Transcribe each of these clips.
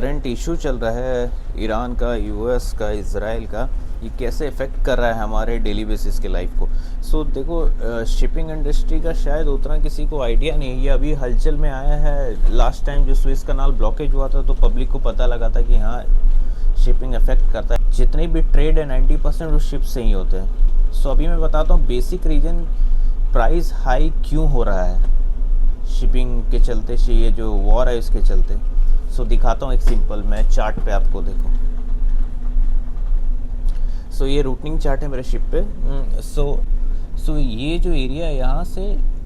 Current issue चल रहा है ईरान का, यूएस का, इज़राइल का, ये कैसे इफ़ेक्ट कर रहा है हमारे डेली बेसिस के लाइफ को। सो देखो, शिपिंग इंडस्ट्री का शायद उतना किसी को आइडिया नहीं है। ये अभी हलचल में आया है। लास्ट टाइम जो स्विस कनाल ब्लॉकेज हुआ था तो पब्लिक को पता लगा था कि हाँ, शिपिंग इफेक्ट करता है। जितनी भी ट्रेड है 90% उस शिप से ही होते हैं। सो अभी मैं बताता हूँ बेसिक रीज़न प्राइस हाई क्यों हो रहा है शिपिंग के चलते, ये जो वॉर है इसके चलते। सो दिखाता हूँ एक सिंपल, मैं चार्ट पे आपको देखो। सो ये रूटिंग चार्ट है मेरे शिप पे। सो ये जो एरिया है यहाँ से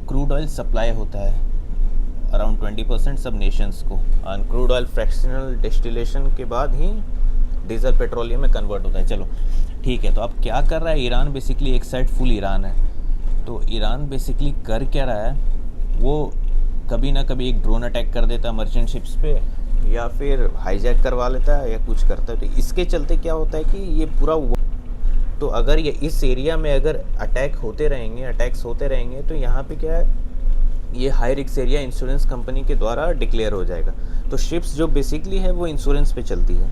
क्रूड ऑयल सप्लाई होता है अराउंड 20% सब नेशंस को। और क्रूड ऑयल फ्रैक्शनल डिस्टिलेशन के बाद ही डीजल पेट्रोलियम में कन्वर्ट होता है। चलो ठीक है, तो अब क्या कर रहा है ईरान? बेसिकली एक साइड फुल ईरान है, तो ईरान बेसिकली कर क्या रहा है, वो कभी ना कभी एक ड्रोन अटैक कर देता है मर्चेंट शिप्स पे, या फिर हाईजैक करवा लेता है या कुछ करता है। तो इसके चलते क्या होता है कि ये पूरा, तो अगर ये इस एरिया में अगर अटैक्स होते रहेंगे तो यहाँ पे क्या है, ये high risk area insurance company के द्वारा डिक्लेयर हो जाएगा। तो शिप्स जो बेसिकली है वो इंश्योरेंस पे चलती है।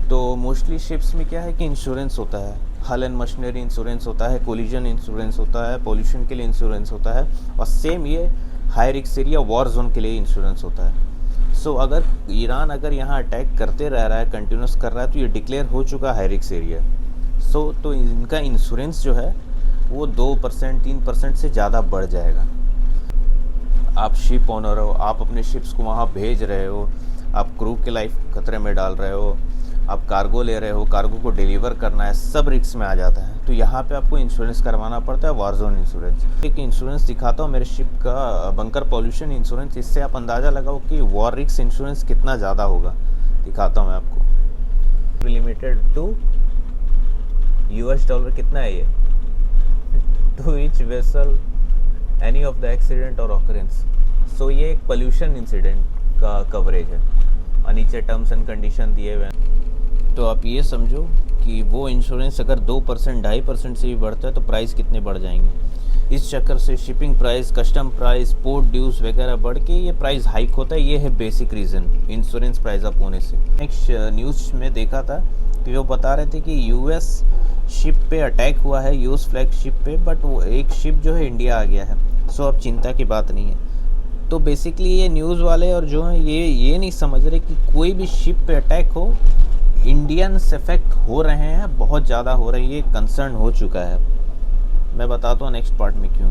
तो मोस्टली शिप्स में क्या है कि इंश्योरेंस होता है, हल एंड मशीनरी इंश्योरेंस होता है, कोलिजन इंश्योरेंस होता है, पोल्यूशन के लिए इंश्योरेंस होता है, और सेम ये high risk area war zone के लिए इंश्योरेंस होता है। सो अगर ईरान यहाँ अटैक करते रह रहा है, कंटिन्यूस कर रहा है, तो ये डिक्लेयर हो चुका हाई रिस्क एरिया। तो इनका इंश्योरेंस जो है वो 2% 3% से ज़्यादा बढ़ जाएगा। आप शिप ओनर हो, आप अपने शिप्स को वहाँ भेज रहे हो, आप क्रू की लाइफ खतरे में डाल रहे हो, आप कार्गो ले रहे हो, कार्गो को डिलीवर करना है, सब रिस्क में आ जाता है। तो यहाँ पे आपको इंश्योरेंस करवाना पड़ता है, वॉर जोन इंश्योरेंस। एक इंश्योरेंस दिखाता हूँ मेरे शिप का, बंकर पॉल्यूशन इंश्योरेंस। इससे आप अंदाज़ा लगाओ कि वॉर रिस्क इंश्योरेंस कितना ज़्यादा होगा। दिखाता हूँ मैं आपको। लिमिटेड टू $, कितना है ये, to each vessel any of the accident और ऑकरेंस। सो ये एक पोल्यूशन इंसिडेंट का कवरेज है, और नीचे टर्म्स एंड कंडीशन दिए हुए हैं। तो आप ये समझो कि वो इंश्योरेंस अगर 2% 2.5% से भी बढ़ता है तो प्राइस कितने बढ़ जाएंगे। इस चक्कर से shipping price, custom price, port dues वगैरह बढ़ के ये प्राइस हाइक होता है। ये है basic reason insurance price up होने से। नेक्स्ट न्यूज़ में देखा था कि वो बता रहे थे कि यूएस शिप पे अटैक हुआ है, यूएस फ्लैग शिप पे, बट वो एक शिप जो है इंडिया आ गया है। सो अब चिंता की बात नहीं है। तो बेसिकली ये न्यूज़ वाले और जो हैं ये नहीं समझ रहे कि कोई भी शिप पे अटैक हो, इंडियंस इफेक्ट हो रहे हैं, बहुत ज़्यादा हो रही है, कंसर्न हो चुका है। मैं बताता हूँ नेक्स्ट पार्ट में क्यों।